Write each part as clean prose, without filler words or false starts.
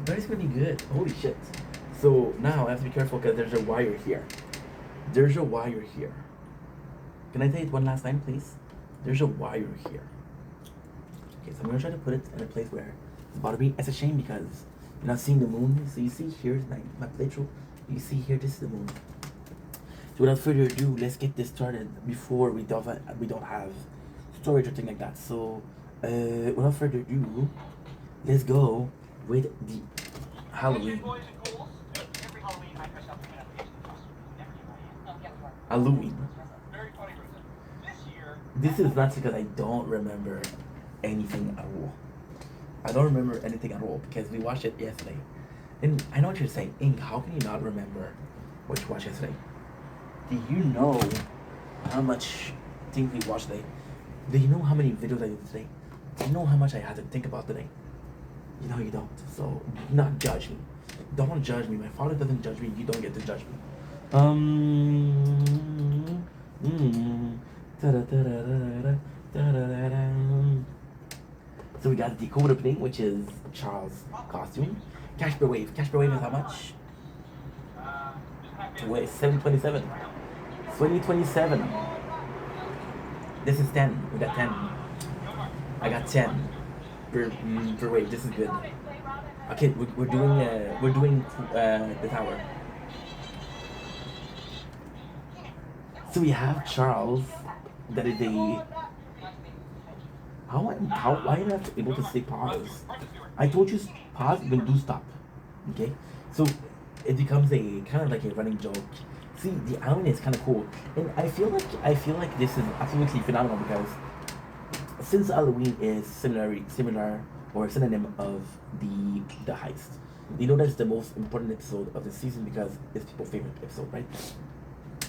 That is gonna be good. Holy shit. So now I have to be careful because there's a wire here. There's a wire here. Can I say it one last time, please? There's a wire here. Okay, so I'm gonna try to put it in a place where it's about to be. It's a shame because you're not seeing the moon. So you see here's my playthrough. You see here, this is the moon. So without further ado, let's get this started before we don't have storage or thing like that. So without further ado, let's go with the Halloween. Halloween. This is not because I don't remember anything at all. I don't remember anything at all because we watched it yesterday. And I know what you're saying. Ink, how can you not remember what you watched yesterday? Do you know how much things we watched today? Do you know how many videos I did today? Do you know how much I had to think about today? You know you don't. So do not judge me. Don't judge me. My father doesn't judge me. You don't get to judge me. So we got the code opening, which is Charles' costume. Casper Wave. Casper Wave is how much? Wait, 727. 2027. This is 10. We got 10. I got 10 per wave. This is good. Okay, we're doing the tower. So we have Charles. That is a how I am not able to say pause. I told you pause, you can do stop. Okay, so it becomes a kind of like a running joke. See, the island is kind of cool, and I feel like this is absolutely phenomenal because since Halloween is similar or synonym of the heist, you know that's the most important episode of the season because it's people's favorite episode, right?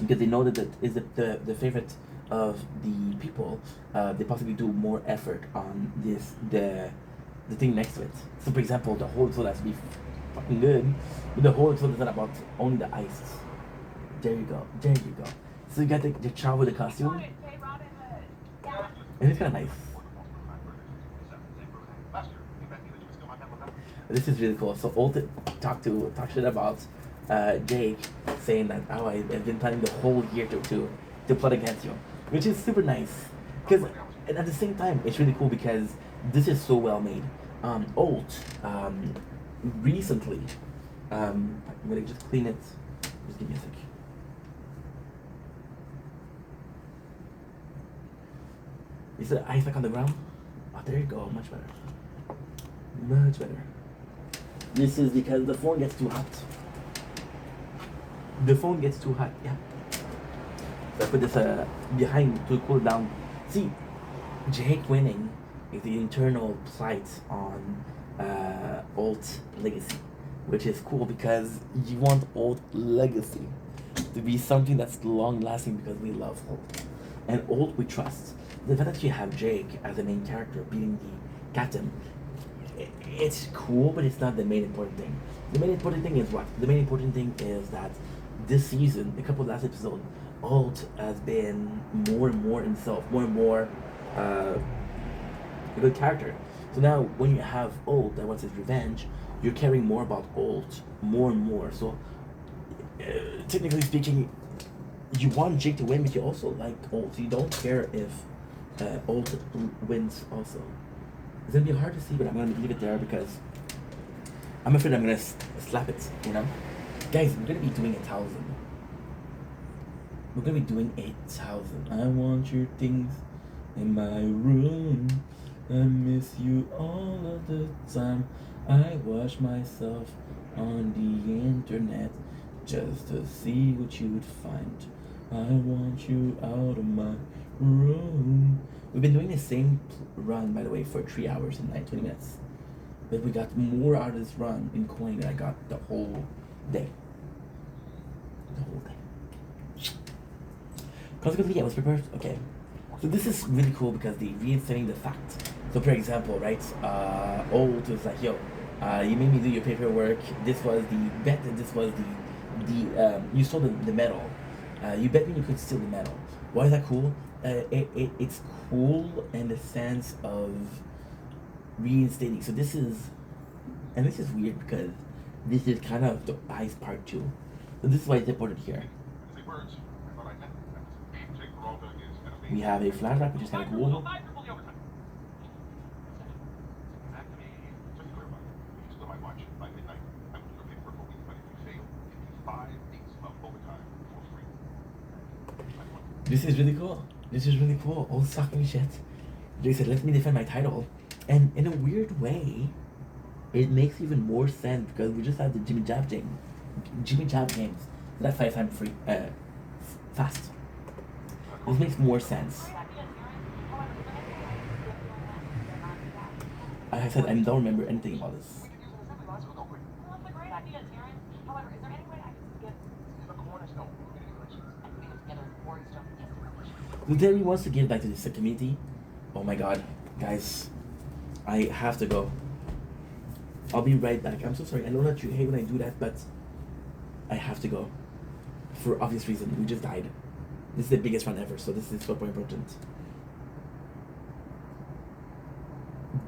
Because they know that that is the favorite of the people. They possibly do more effort on the thing next to it. So, for example, the whole episode has to be fucking good, but the whole episode is not about only the ice. There you go. There you go. So you got the child with the costume. And it's kind of nice. This is really cool. So Old talk shit about Jake, saying that I've been planning the whole year to plot against you, which is super nice. Because and at the same time, it's really cool because this is so well made. Old recently, I'm gonna just clean it. Just give me a sec. You said ice back on the ground? Oh, there you go. Much better. Much better. This is because the phone gets too hot. The phone gets too hot, yeah. So I put this behind to cool it down. See, Jake winning is the internal plight on Alt Legacy, which is cool because you want Alt Legacy to be something that's long lasting because we love Alt. And Alt we trust. The fact that you have Jake as the main character beating the captain, it's cool, but it's not the main important thing. The main important thing is what? The main important thing is that this season, a couple of last episodes, Alt has been more and more himself, more and more a good character. So now, when you have Alt that wants his revenge, you're caring more about Alt more and more. So, technically speaking, you want Jake to win, but you also like Alt. You don't care if Alt wins also. It's gonna be hard to see, but I'm gonna leave it there because I'm afraid I'm gonna slap it, you know? Guys, we're gonna be doing 1,000. We're gonna be doing 8,000. I want your things in my room. I miss you all of the time. I watch myself on the internet just to see what you would find. I want you out of my room. We've been doing the same run, by the way, for 3 hours and 20 minutes. But we got more out of this run in coin than I got the whole day. The whole day. Consequently, I was prepared. Okay. So this is really cool because they reinstating the fact. So for example, right, Old was like, yo, you made me do your paperwork. This was the bet. This was the you stole the medal. You bet me you could steal the medal. Why is that cool? It's cool in the sense of reinstating. So this is And this is weird because this is kind of the ice part too. So this is why they put it here. We have a flashback, which is kind of cool. This is really cool. This is really cool. All sucking shit. They said, let me defend my title. And in a weird way, it makes even more sense because we just had the Jimmy Jab games. That's 5 times free, fast. This makes more sense. Like I said, I don't remember anything about this. Lieutenant wants to give back to this community. Oh my god, guys, I have to go. I'll be right back. I'm so sorry. I know that you hate when I do that, but I have to go. For obvious reason, we just died. This is the biggest run ever, so this is super important.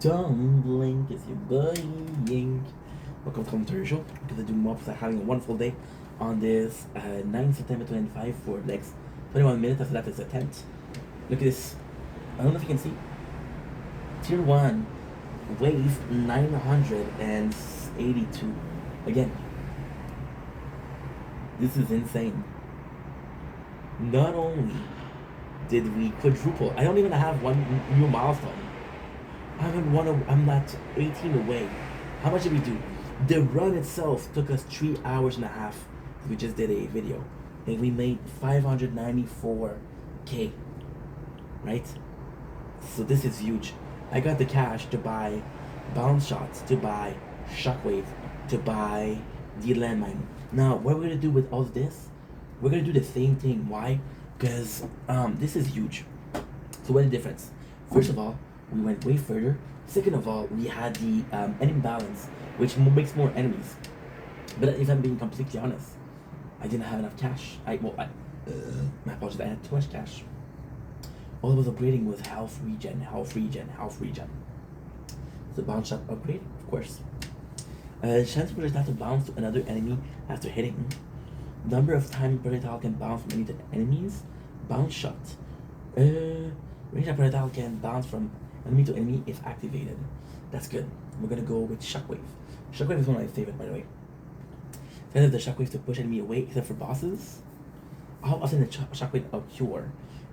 Don't blink, it's your boy Yink. Welcome to Commentary Show. Because I do mobs are having a wonderful day on this 9 September 25 for the next 21 minutes. After that is a tent. Look at this. I don't know if you can see. Tier 1, wave 982. Again, this is insane. Not only did we quadruple, I don't even have one new milestone. I'm not 18 away. How much did we do? The run itself took us 3 hours and a half. We just did a video. And we made 594K. Right? So this is huge. I got the cash to buy bounce shots, to buy shockwave, to buy the landmine. Now, what we're gonna do with all of this? We're gonna do the same thing. Why? Because this is huge. So what's the difference? First of all, we went way further. Second of all, we had the enemy balance, which makes more enemies. But if I'm being completely honest, I didn't have enough cash. My apologies, I had too much cash. All I was upgrading was health regen. So bounce shot upgrade, of course. Chance for projectile to bounce to another enemy after hitting. Number of time projectile can bounce from enemy to enemies. Bounce shot. Range of projectile can bounce from enemy to enemy if activated. That's good. We're gonna go with shockwave. Shockwave is one of my favorite, by the way. Instead of the shockwave to push enemy away, except for bosses. I'll send the shockwave occur.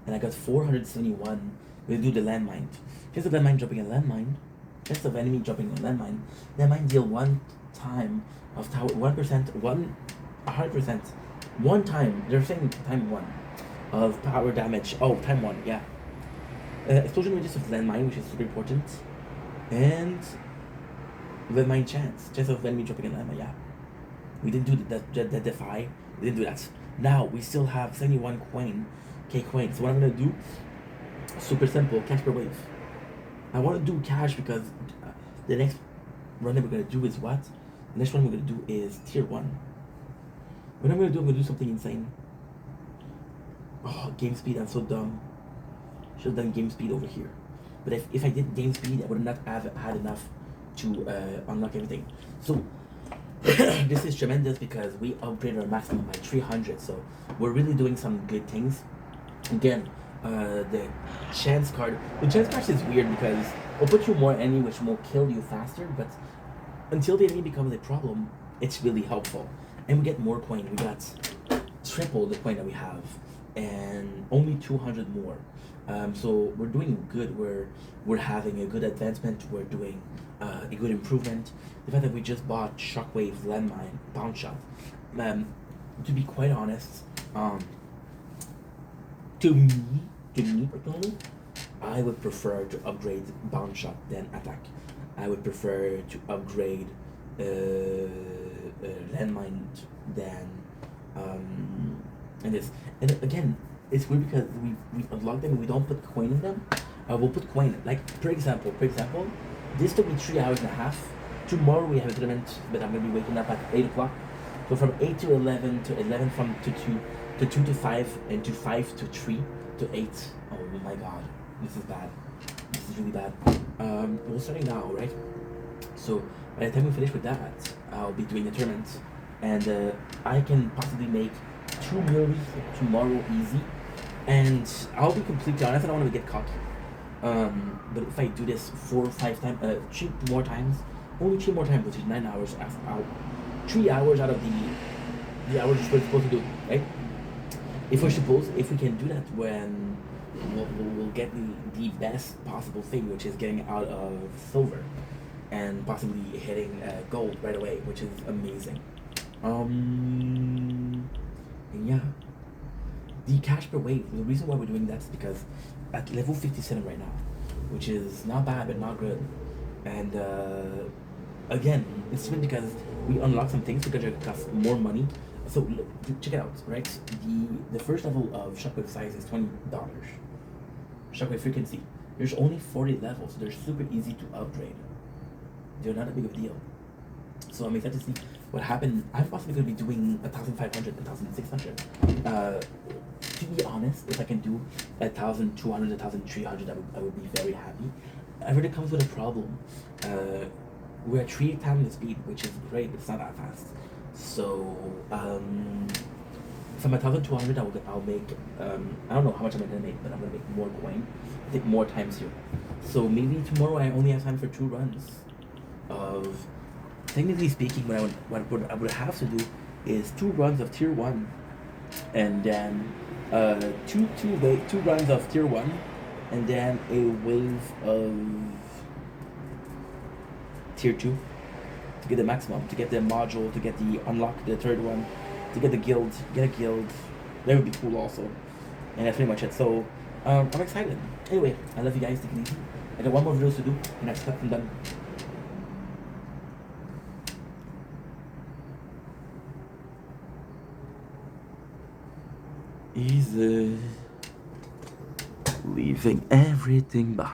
And I got 471. We'll do the landmine. Just of landmine dropping a landmine. Just of enemy dropping a landmine. Landmine deal 1 time of tower 1%, 100%. 1 time. They're saying time 1 of power damage. Oh, time 1, yeah. Explosion radius of landmine, which is super important. And landmine chance of enemy dropping a landmine, yeah. We didn't do the defy. We didn't do that. Now we still have 71 coin. Coin. So what I'm gonna do, super simple, cash per wave. I want to do cash because the next run that we're gonna do is what? The next one we're gonna do is tier 1. What I'm gonna do something insane. Oh, game speed, I'm so dumb. Should have done game speed over here. But if I did game speed, I would not have had enough to unlock everything. So this is tremendous because we upgraded our maximum by 300. So we're really doing some good things. Again, the chance card. The chance card is weird because it'll put you more enemy, which will kill you faster. But until the enemy becomes a problem, it's really helpful. And we get more coin. We got triple the coin that we have, and only 200 more. So we're doing good. We're having a good advancement. We're doing a good improvement. The fact that we just bought shockwave, landmine, bounce shot. To be quite honest, to me personally, I would prefer to upgrade bounce shot than attack. I would prefer to upgrade landmine than and this. And again, it's weird because we unlock them and we don't put coin in them. We'll put coin. Like for example, this took me 3 hours and a half. Tomorrow we have a tournament, but I'm gonna be waking up at 8 o'clock. So from 8 to 11 to 11 from to 2 to 2 to 5 and to 5 to 3 to 8. Oh my god, this is bad. This is really bad. We're starting now, right? So by the time we finish with that, I'll be doing the tournament, and I can possibly make 2 meals tomorrow easy. And I'll be completely honest, I don't want to get cocky. But if I do this 4 or 5 times, 3 more times, only 3 more times, which is 9 hours out, 3 hours out of the hours we're supposed to do, right? If we can do that, when we'll get the best possible thing, which is getting out of silver and possibly hitting gold right away, which is amazing. And yeah, the cash per wave. The reason why we're doing that is because at level 57 right now, which is not bad but not good, and again, it's even because we unlock some things because it costs more money. So look, check it out, right? The first level of shockwave size is $20. Shockwave frequency. There's only 40 levels, so they're super easy to upgrade. They're not a big of a deal. So I'm excited to see what happened. I'm possibly going to be doing 1,500, 1,600. To be honest, if I can do 1,200, 1,300, I would be very happy. However, it comes with a problem. We're at 3 times the speed, which is great, but it's not that fast. So, from 1,200, I'll make, I don't know how much I'm gonna make, but I'm gonna make more coin. I think more times here. So maybe tomorrow I only have time for 2 runs of, technically speaking, what I would have to do is 2 runs of tier 1, and then two runs of tier 1, and then a wave of tier 2 to get the maximum, to get the module, to get the unlock the third one, to get the guild, get a guild. That would be cool also. And that's pretty much it. So I'm excited. Anyway, I love you guys. Take it easy. I got one more video to do, and that's cut and done. Easy. Leaving everything behind.